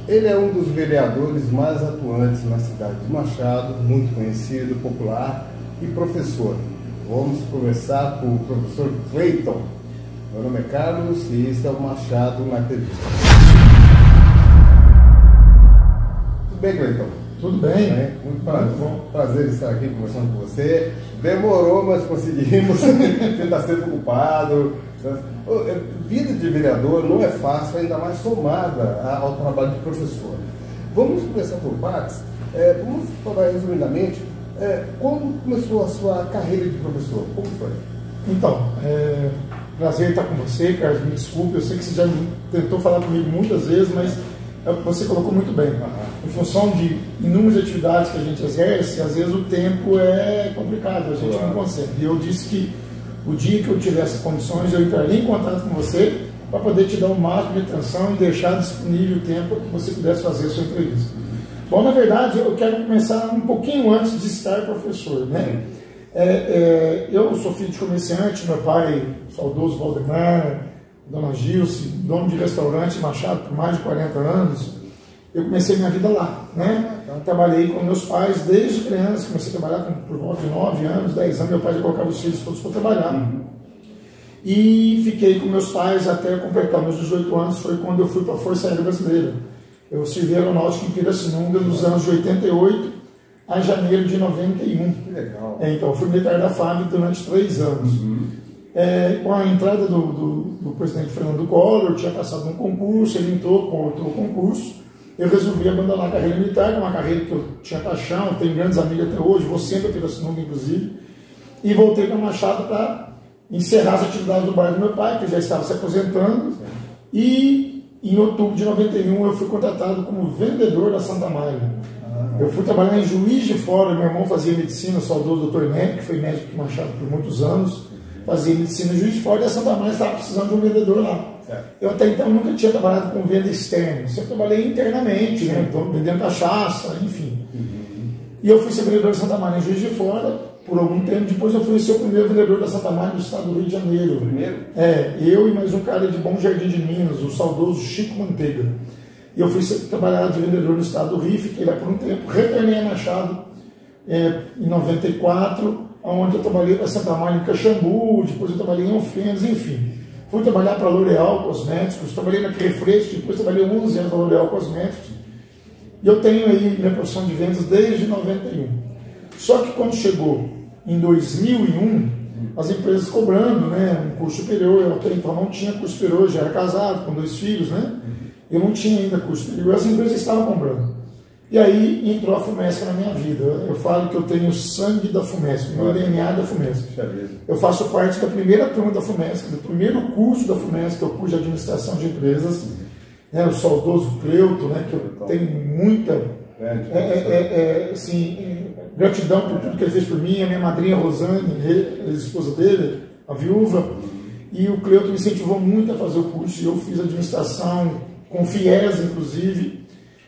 Ele é um dos vereadores mais atuantes na cidade de Machado, muito conhecido, popular e professor. Vamos conversar com o professor Cleiton. Meu nome é Carlos e este é o Machado na TV. Tudo bem, Cleiton? Tudo bem. Muito prazer estar aqui conversando com você. Demorou, mas conseguimos. Você está sempre ocupado. Vida de vereador não é fácil, ainda mais somada ao trabalho de professor. Vamos começar por partes. Vamos falar resumidamente como começou a sua carreira de professor. Como foi? Então, prazer estar com você, Carlos. Me desculpe, eu sei que você já tentou falar comigo muitas vezes, mas você colocou muito bem. Em função de inúmeras atividades que a gente exerce, às vezes o tempo é complicado, a gente não consegue. E eu disse que o dia que eu tivesse condições, eu entraria em contato com você para poder te dar um máximo de atenção e deixar disponível o tempo que você pudesse fazer a sua entrevista. Bom, na verdade, eu quero começar um pouquinho antes de estar professor, né? Eu sou filho de comerciante, meu pai, o saudoso Valdemar, Dona Gilce, dono de restaurante em Machado por mais de 40 anos. Eu comecei minha vida lá, né? Trabalhei com meus pais desde criança, comecei a trabalhar por volta de 9 anos, 10 anos, meu pai já colocava os filhos todos para trabalhar. E fiquei com meus pais até completar meus 18 anos, foi quando eu fui para a Força Aérea Brasileira. Eu servi aeronáutica em Pirassununga nos anos de 88 a janeiro de 91. Que legal. Então, eu fui militar da FAB durante 3 anos. Com a entrada do presidente Fernando Collor, eu tinha passado um concurso, ele entrou com outro concurso. Eu resolvi abandonar a carreira militar, que é uma carreira que eu tinha paixão, tenho grandes amigos até hoje, vou sempre a Pirassununga, inclusive. E voltei para Machado para encerrar as atividades do bairro do meu pai, que já estava se aposentando. E em outubro de 91 eu fui contratado como vendedor da Santa Amália. Eu fui trabalhar em Juiz de Fora, meu irmão fazia medicina, o saudoso Dr. Neto, que foi médico de Machado por muitos anos, fazia medicina em Juiz de Fora, e a Santa Amália estava precisando de um vendedor lá. Eu até então nunca tinha trabalhado com venda externa, sempre trabalhei internamente, né? Então, vendendo cachaça, enfim. E eu fui ser vendedor da Santa Amália em Juiz de Fora por algum tempo, depois eu fui ser o primeiro vendedor da Santa Amália do estado do Rio de Janeiro. Primeiro? Eu e mais um cara de Bom Jardim de Minas, o saudoso Chico Manteiga. E eu fui trabalhar de vendedor no estado do Rio, fiquei lá por um tempo, retornei a Machado em 94, onde eu trabalhei para Santa Amália em Caxambu, depois eu trabalhei em Alfenas, enfim. Fui trabalhar para L'Oréal Cosméticos, trabalhei na Crefresco, depois trabalhei 11 anos na L'Oréal Cosméticos. E eu tenho aí minha profissão de vendas desde 91. Só que quando chegou em 2001, as empresas cobrando, né, um curso superior, eu até então não tinha curso superior, já era casado, com 2 filhos, né? Eu não tinha ainda curso superior, as empresas estavam cobrando. E aí entrou a FUMESC na minha vida. Eu falo que eu tenho sangue da FUMESC, meu DNA da FUMESC. Eu faço parte da primeira turma da FUMESC, do primeiro curso da FUMESC, que é o curso de administração de empresas, né, o saudoso Cleuto, né, que eu tenho muita gratidão por tudo que ele fez por mim, a minha madrinha Rosane, a esposa dele, a viúva, e o Cleuto me incentivou muito a fazer o curso, e eu fiz administração com FIES, inclusive,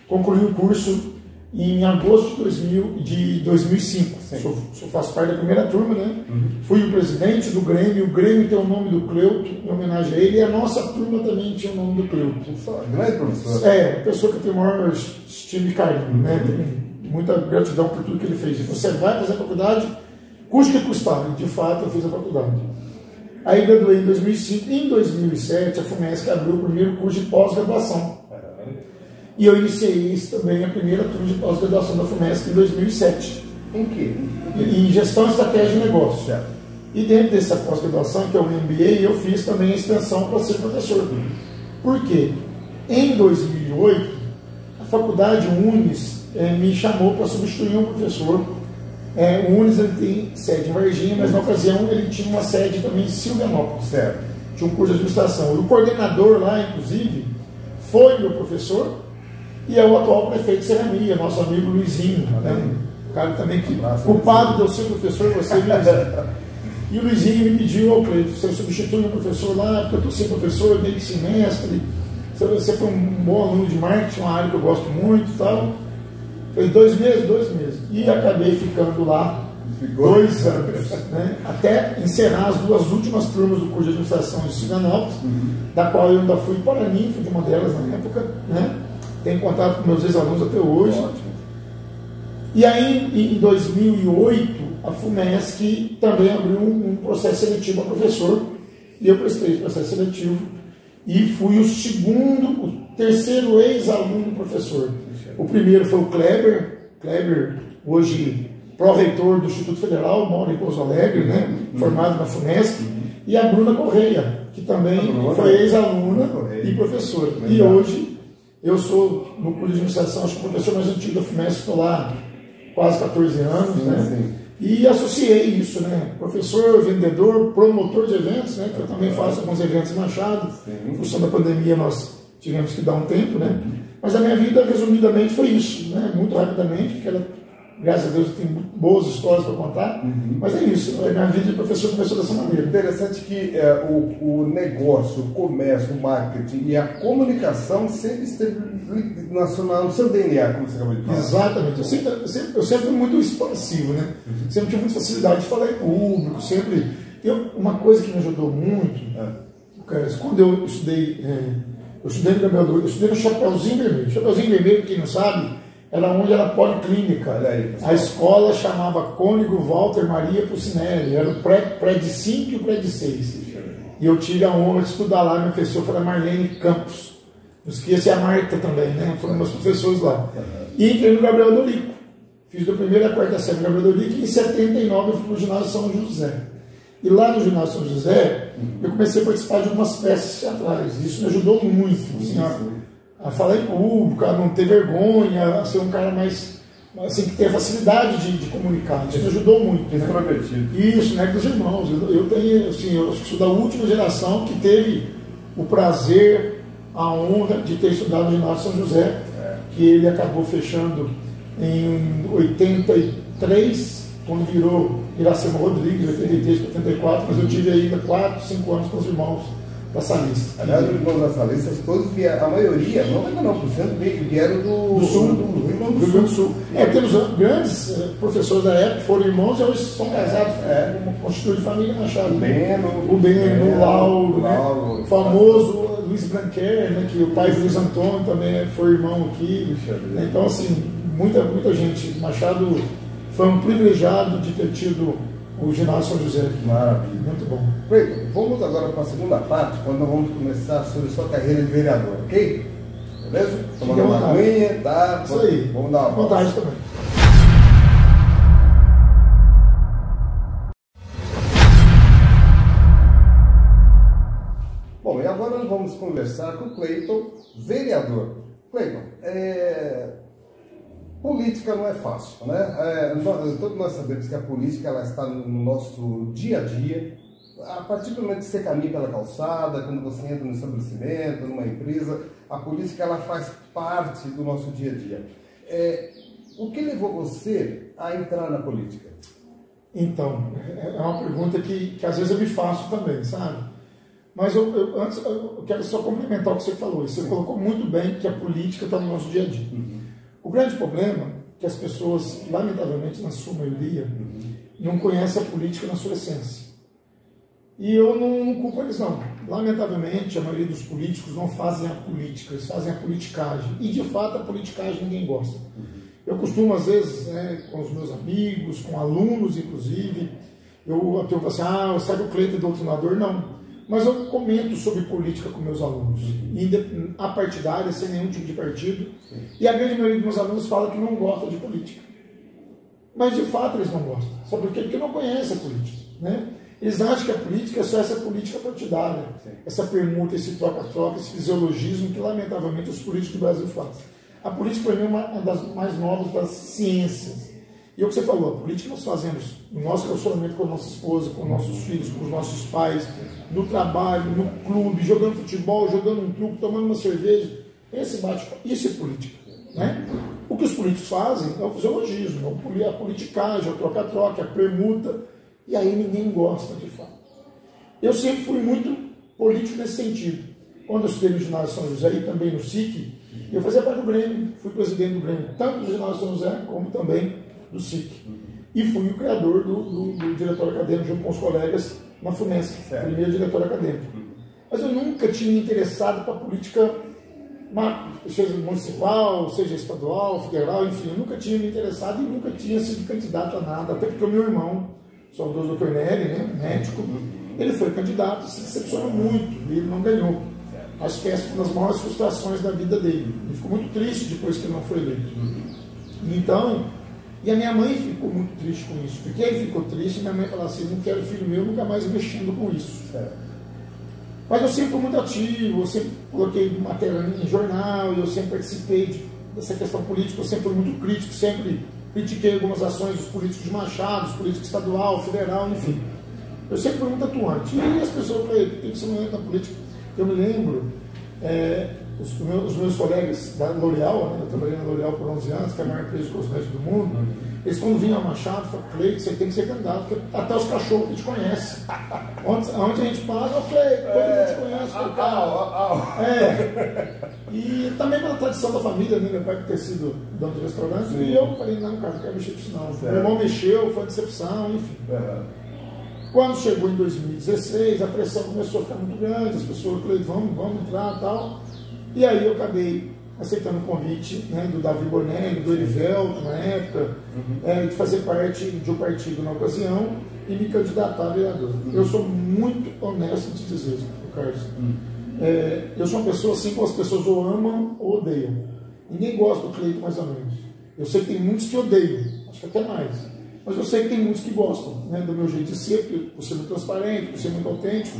concluí o curso em agosto de 2005. Faço parte da primeira turma, né? Fui o presidente do Grêmio, o Grêmio tem o nome do Cleuto, em homenagem a ele, e a nossa turma também tinha o nome do Cleuto. Grande professor. Uma pessoa que eu tenho o maior estima e carinho, né? Tenho muita gratidão por tudo que ele fez. E você vai fazer a faculdade, custe que custar, e de fato eu fiz a faculdade. Aí graduei em 2005, e em 2007 a FUMESC abriu o primeiro curso de pós-graduação. E eu iniciei isso também, a primeira turma de pós-graduação da FUMESC em 2007. Em quê? Em Gestão e Estratégia de Negócio. E dentro dessa pós-graduação, que é o MBA, eu fiz também a extensão para ser professor. Por quê? Em 2008, a faculdade Unis me chamou para substituir um professor. O Unis ele tem sede em Varginha, mas na ocasião ele tinha uma sede também em Silvanópolis. Tinha um curso de administração. E o coordenador lá, inclusive, foi meu professor, e é o atual prefeito de Serrania, nosso amigo Luizinho, né? O cara também que culpado de eu ser professor, você Luizinho. E o Luizinho me pediu, ao Cleiton, você substitui o professor lá, porque eu estou sem professor, meio de semestre, você foi um bom aluno de marketing, uma área que eu gosto muito e tal. Foi 2 meses, 2 meses. E acabei ficando lá 2 anos, né? Até encerrar as 2 últimas turmas do curso de administração de Silvanópolis, da qual eu ainda fui paraninfo de uma delas na época, né? tenho contato com meus ex-alunos até hoje. Ótimo. E aí, em 2008, a FUMESC também abriu um processo seletivo a professor, e eu prestei esse processo seletivo, e fui o terceiro ex-aluno do professor. O primeiro foi o Kleber, hoje pró-reitor do Instituto Federal, mora em Pouso Alegre, né, formado na FUMESC, e a Bruna Correia, que também foi ex-aluna e professora. E hoje eu sou, no curso de administração, acho que o professor mais antigo da FUMESC, estou lá quase 14 anos, né? Sim. E associei isso, né? Professor, vendedor, promotor de eventos, né? Que eu também faço alguns eventos em Machado. Em função da pandemia, nós tivemos que dar um tempo, né? Mas a minha vida, resumidamente, foi isso, né? Muito rapidamente, porque ela, graças a Deus, eu tenho boas histórias para contar. Mas é isso, a minha vida de professor começou dessa maneira. Interessante que o negócio, o comércio, o marketing e a comunicação sempre esteve no seu DNA, como você acabou de falar. Exatamente. Eu sempre fui muito expansivo, né? Sempre tive muita facilidade de falar em público, uma coisa que me ajudou muito, quando eu estudei no Gabriel Dorico, eu estudei no Chapeuzinho Vermelho. Chapeuzinho Vermelho, quem não sabe, era onde era a policlínica. A escola chamava Cônigo Walter Maria Pucinelli, era o pré de 5 e o pré de 6. E eu tive a honra de estudar lá, minha professora foi a Marlene Campos. Não esqueci a Marta também, né? Foram meus professores lá. E entrei no Gabriel Dorico. Fiz da primeira à quarta série no Gabriel Dorico e em 79 eu fui para o ginásio São José. E lá no ginásio São José, eu comecei a participar de algumas peças teatrais. Isso me ajudou muito, assim, a falar em público, a não ter vergonha, a ser um cara mais, assim, que tenha facilidade de comunicar. Isso me ajudou muito. Extrovertido. Isso, né? Dos irmãos. Eu tenho, assim, eu sou da última geração que teve o prazer, a honra de ter estudado no ginásio São José, que ele acabou fechando em 83, quando virou Iracema Rodrigues, 83 para 84, mas eu tive ainda 4, 5 anos com os irmãos da Salista. Aliás, os irmãos da Salista, todos vieram, a maioria, 99%, vieram do Sul, do Rio Grande do Sul. Temos grandes professores da época, foram irmãos e hoje são casados, constituíram família Machado. O Beno, o Lauro, né? O famoso Luiz Blanquer, né? Que o pai do Luiz Antônio também foi irmão aqui. Então, assim, muita gente. Machado foi um privilegiado de ter tido o ginásio São José. Maravilha. Muito bom. Cleiton, vamos agora para a segunda parte, quando nós vamos começar sobre sua carreira de vereador, ok? Beleza? Tomando uma aguinha, tá? Isso aí. Vamos dar uma vontade também. Bom, e agora nós vamos conversar com o Cleiton, vereador. Cleiton, política não é fácil, né? Todos nós sabemos que a política ela está no nosso dia a dia. A partir do momento que você caminha pela calçada, quando você entra no estabelecimento, numa empresa, a política ela faz parte do nosso dia a dia. O que levou você a entrar na política? Então, é uma pergunta que às vezes eu me faço também, sabe? Mas antes eu quero só complementar o que você falou. Você colocou muito bem que a política está no nosso dia a dia. O grande problema é que as pessoas, lamentavelmente, na sua maioria, não conhecem a política na sua essência. E eu não culpo eles, não. Lamentavelmente, a maioria dos políticos não fazem a política, eles fazem a politicagem. E, de fato, a politicagem ninguém gosta. Eu costumo, às vezes, com os meus amigos, com alunos, inclusive, eu falo assim, sabe o Cleiton é doutrinador? Não. Mas eu comento sobre política com meus alunos, apartidária, sem nenhum tipo de partido. E a grande maioria dos meus alunos fala que não gosta de política. Mas, de fato, eles não gostam. Sabe por quê? Porque não conhecem a política, né? Eles acham que a política é só essa política partidária, essa permuta, esse troca-troca, esse fisiologismo que, lamentavelmente, os políticos do Brasil fazem. A política, para mim, é uma das mais nobres das ciências. E é o que você falou, a política nós fazemos no nosso relacionamento com a nossa esposa, com nossos filhos, com os nossos pais, no trabalho, no clube, jogando futebol, jogando um truque, tomando uma cerveja. Isso é política, né? O que os políticos fazem é o fisiologismo, a politicagem, a troca-troca, a permuta. E aí ninguém gosta, de fato. Eu sempre fui muito político nesse sentido. Quando eu estudei no ginásio São José e também no SIC, eu fazia parte do Grêmio, fui presidente do Grêmio, tanto do ginásio São José como também do SIC. E fui o criador do diretório acadêmico junto com os colegas na FUMESC, primeiro diretor acadêmico. Mas eu nunca tinha me interessado para a política seja municipal, seja estadual, federal, enfim, eu nunca tinha me interessado e nunca tinha sido candidato a nada, até porque o meu irmão, saudoso Dr. Nery, né, médico, ele foi candidato e se decepcionou muito, e ele não ganhou. Acho que essa é uma das maiores frustrações da vida dele. Ele ficou muito triste depois que ele não foi eleito. Então, e a minha mãe ficou muito triste com isso. Porque ele ficou triste, minha mãe falou assim, não quero filho meu nunca mais mexendo com isso. Mas eu sempre fui muito ativo, eu sempre coloquei matéria em jornal, eu sempre participei dessa questão política, eu sempre fui muito crítico, sempre critiquei algumas ações dos políticos de Machado, dos políticos estadual, federal, enfim. Eu sempre fui muito atuante. E as pessoas falaram, por que você não entra na política? Eu me lembro, os meus colegas da L'Oréal, né, eu trabalhei na L'Oréal por 11 anos, que é a maior empresa de cosméticos do mundo, eles quando vinham a Machado, falaram, Cleito, você tem que ser candidato, porque até os cachorros que te conhecem. Onde a gente passa, ô Cleito, todo mundo te conhece. E também pela tradição da família, né, meu pai por ter sido dono de restaurante, e eu falei, não, cara, não quero mexer com isso não. Meu irmão mexeu, foi decepção, enfim. Quando chegou em 2016, a pressão começou a ficar muito grande, as pessoas falaram, vamos entrar e tal. E aí eu acabei aceitando o convite, né, do Davi Bonelli, do Erivelto, na época, de fazer parte de um partido na ocasião e me candidatar a vereador. Eu sou muito honesto em te dizer, Carlos. Eu sou uma pessoa assim, como as pessoas ou amam ou odeiam. Ninguém gosta do Cleito mais ou menos. Eu sei que tem muitos que odeiam, acho que até mais. Mas eu sei que tem muitos que gostam, né, do meu jeito de ser, por ser muito transparente, por ser muito autêntico.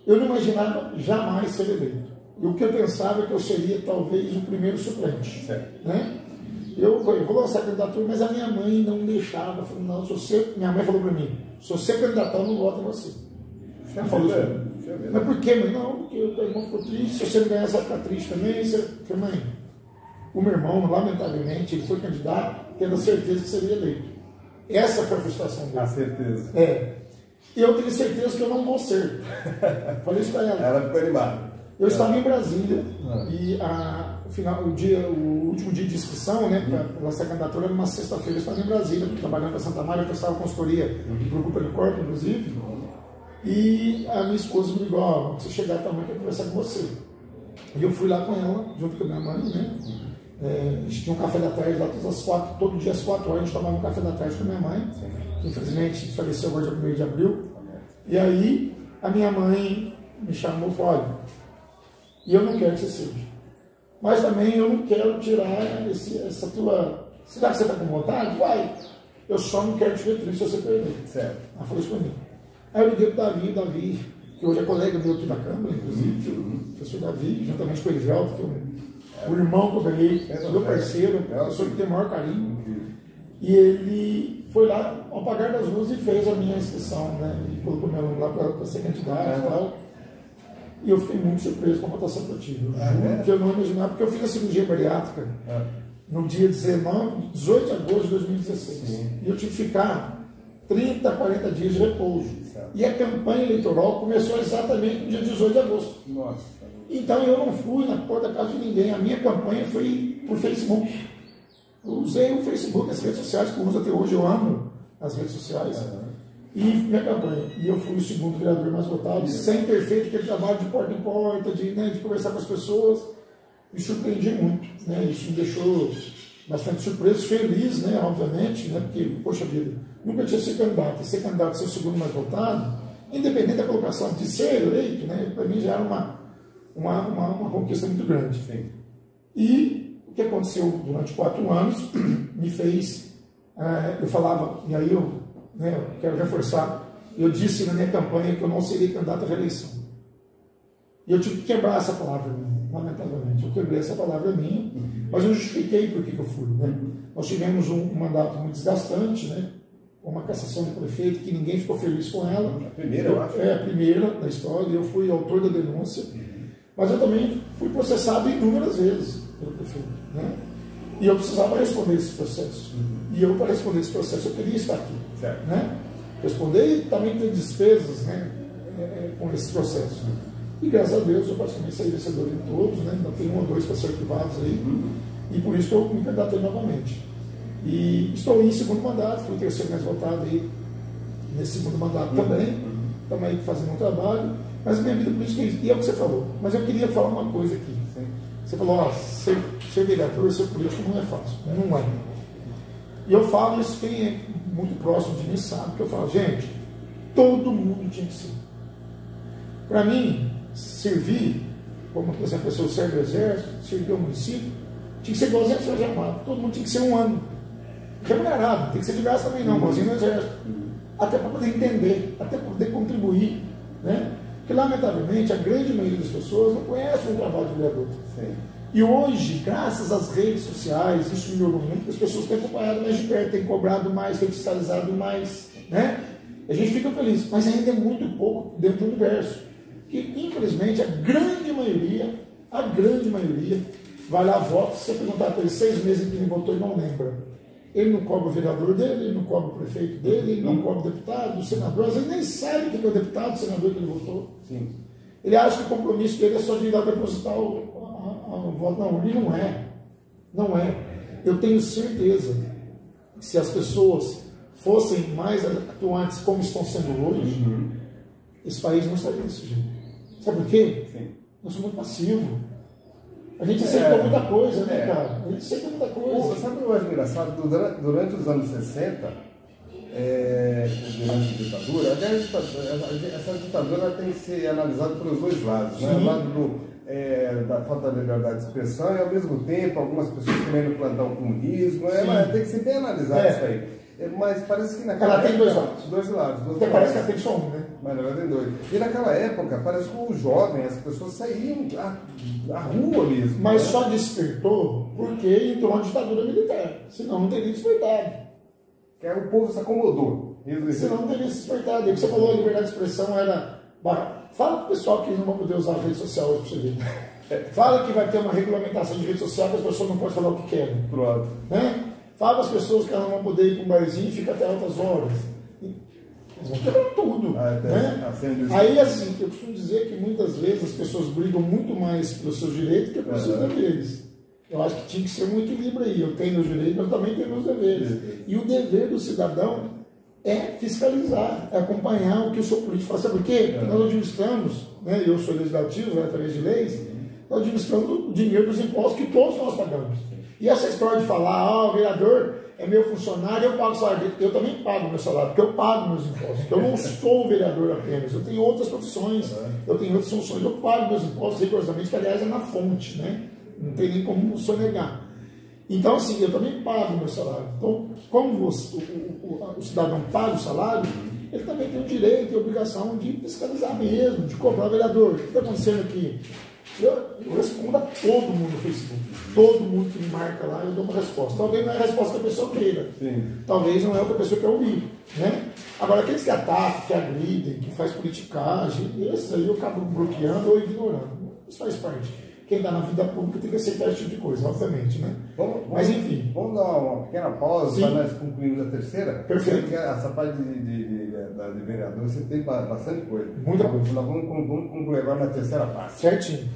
Eu não imaginava jamais ser eleito. E o que eu pensava é que eu seria talvez o primeiro suplente. Né? Eu vou lançar a candidatura, mas a minha mãe não deixava. Falou, não, minha mãe falou para mim, se você candidatar, eu não voto em você. Ela falou isso. Mas por quê, mãe? Não, porque o teu irmão ficou triste, se você não ganhar, você vai ficar triste também. Eu falei, mãe, o meu irmão, lamentavelmente, ele foi candidato, tendo a certeza que seria eleito. Essa foi a frustração dele. A certeza. E eu tenho certeza que eu não vou ser. Falei isso para ela. Ela ficou animada. Eu estava em Brasília e o último dia de inscrição, né, para essa candidatura era uma sexta-feira. Eu estava em Brasília, trabalhando para Santa Maria, eu prestava consultoria para o Grupo Helicorp, inclusive. E a minha esposa me ligou, quando você chegar, tua mãe quer conversar com você. E eu fui lá com ela, junto com a minha mãe, né? A gente tinha um café da tarde lá todo dia às 4 horas, a gente tomava um café da tarde com a minha mãe, que infelizmente faleceu agora dia 1º de abril. E aí a minha mãe me chamou e falou, olha, e eu não quero que você seja, mas também eu não quero tirar essa tua... Será que você está com vontade? Vai! Eu só não quero te ver triste se você perder. Certo. Ela falou isso para mim. Aí eu liguei para o Davi, que hoje é colega meu aqui da Câmara, inclusive, o professor Davi, juntamente com o Erivelto, que o irmão que eu ganhei, meu parceiro, a pessoa que tem o maior carinho. E ele foi lá ao apagar das luzes e fez a minha inscrição, né? E colocou meu nome lá para ser candidato e tal. E eu fiquei muito surpreso com a votação que eu tive. Que eu não imaginava, porque eu fiz a cirurgia bariátrica no dia 18 de agosto de 2016. E eu tive que ficar 30, 40 dias de repouso. E a campanha eleitoral começou exatamente no dia 18 de agosto. Nossa. Então eu não fui na porta da casa de ninguém. A minha campanha foi por Facebook. Eu usei o Facebook, as redes sociais que eu uso até hoje, eu amo as redes sociais. E minha campanha. E eu fui o segundo vereador mais votado, sem ter feito aquele trabalho de porta em porta, de conversar com as pessoas. Me surpreendi muito. Né? Isso me deixou bastante surpreso, feliz, né? Obviamente, né? Porque, poxa vida, nunca tinha sido candidato. E ser candidato, ser o segundo mais votado, independente da colocação de ser eleito, né? Para mim já era uma conquista muito grande. Sim. E o que aconteceu durante 4 anos me fez, eu falava, e aí eu quero reforçar, eu disse na minha campanha que eu não seria candidato à reeleição. E eu tive que quebrar essa palavra minha, lamentavelmente. Eu quebrei essa palavra minha, mas eu justifiquei por que eu fui. Né? Nós tivemos um mandato muito desgastante, né? Uma cassação do prefeito, que ninguém ficou feliz com ela. A primeira, eu acho. A primeira da história, eu fui autor da denúncia. Mas eu também fui processado inúmeras vezes pelo prefeito. Né? E eu precisava responder esse processo. E eu, para responder esse processo, eu queria estar aqui. Certo. Né? Responder e também ter despesas, né, com esse processo. E graças a Deus eu praticamente saí vencedor em todos, né? Ainda tem 1 ou 2 para ser arquivados aí. E por isso que eu me candidatei novamente. E estou em segundo mandato, fui o terceiro mais votado aí nesse segundo mandato também. Estamos aí fazendo um trabalho. Mas a minha vida política é isso. E é o que você falou. Mas eu queria falar uma coisa aqui. Você falou, ó, ser vereador, ser político não é fácil. Não é. E eu falo isso, quem é muito próximo de mim sabe, que eu falo, gente, todo mundo tinha que ser. Para mim, servir, como por exemplo, a pessoa serve o exército, servir ao município, tinha que ser igualzinho ao Sérgio Amado. Todo mundo tinha que ser um ano. Remunerado, tem que ser de graça também não, igualzinho no exército. Até para poder entender, até para poder contribuir, né? Porque, lamentavelmente, a grande maioria das pessoas não conhece o trabalho de vereador. Sim. E hoje, graças às redes sociais, isso melhorou muito, as pessoas têm acompanhado mais de perto, têm cobrado mais, têm fiscalizado mais, né? A gente fica feliz, mas ainda é muito pouco dentro do universo. Que, infelizmente, a grande maioria, vai lá, vota, se você perguntar para ele 6 meses em que ele votou, ele não lembra. Ele não cobra o vereador dele, ele não cobra o prefeito dele, ele não cobra o deputado, o senador, às vezes nem sabe quem é o deputado, o senador que ele votou. Sim. Ele acha que o compromisso dele é só de ir lá depositar o voto na urna, e não é. Não é. Eu tenho certeza que se as pessoas fossem mais atuantes como estão sendo hoje, esse país não estaria desse jeito. Sabe por quê? Sim. Nós somos muito passivos. A gente aceitou muita coisa, né, cara? A gente aceitou muita coisa. Sabe o que eu acho engraçado? Durante os anos 60, durante a ditadura, essa ditadura tem que ser analisada pelos dois lados, né? O lado da falta de liberdade de expressão e, ao mesmo tempo, algumas pessoas querendo plantar o comunismo. Mas tem que ser bem analisado isso aí. Mas parece que naquela época... Ela tem dois lados. Dois lados. Até parece que ela tem só um, né? Mas na verdade tem dois. E naquela época, parece que o jovem, as pessoas saíam à rua mesmo. Mas só despertou porque entrou uma ditadura militar. Senão não teria despertado. Que aí o povo se acomodou. Senão não teria despertado. E o que você falou, a liberdade de expressão era... Fala pro pessoal que eles não vão poder usar a rede social hoje pra você ver. Fala que vai ter uma regulamentação de rede social que as pessoas não podem falar o que querem. Pronto. Né? Fala para as pessoas que elas não vão poder ir para um barzinho e ficar até altas horas. Eles vão quebrar tudo. Né? Aí, assim, eu costumo dizer que muitas vezes as pessoas brigam muito mais pelos seus direitos que pelos seus deveres. Eu acho que tinha que ser um equilíbrio aí. Eu tenho meus direitos, mas também tenho meus deveres. E o dever do cidadão é fiscalizar, é acompanhar o que o seu político faz. Sabe por quê? Porque nós administramos, né? Eu sou legislativo, através de leis, nós administramos o dinheiro dos impostos que todos nós pagamos. E essa história de falar, o vereador é meu funcionário, eu pago o salário dele. Eu também pago meu salário, porque eu pago meus impostos. Eu não sou vereador apenas, eu tenho outras profissões, eu tenho outras funções. Eu pago meus impostos rigorosamente, que aliás é na fonte, né? Não tem nem como sonegar. Então, assim, eu também pago meu salário. Então, como o cidadão paga o salário, ele também tem o direito e a obrigação de fiscalizar mesmo, de cobrar o vereador. O que está acontecendo aqui? Eu respondo a todo mundo no Facebook. Todo mundo que me marca lá, eu dou uma resposta. Talvez não é a resposta que a pessoa queira. Sim. Talvez não é o que a pessoa quer ouvir. Né? Agora, aqueles que atacam, que agridem, que faz politicagem, esses aí eu acabo bloqueando ou ignorando. Isso faz parte. Quem está na vida pública tem que aceitar esse tipo de coisa, obviamente. Né? Mas enfim. Vamos dar uma pequena pausa para nós concluirmos a terceira? Perfeito. Porque essa parte de vereador, você tem bastante coisa. Muita coisa. Nós vamos concluir agora na terceira parte. Certinho.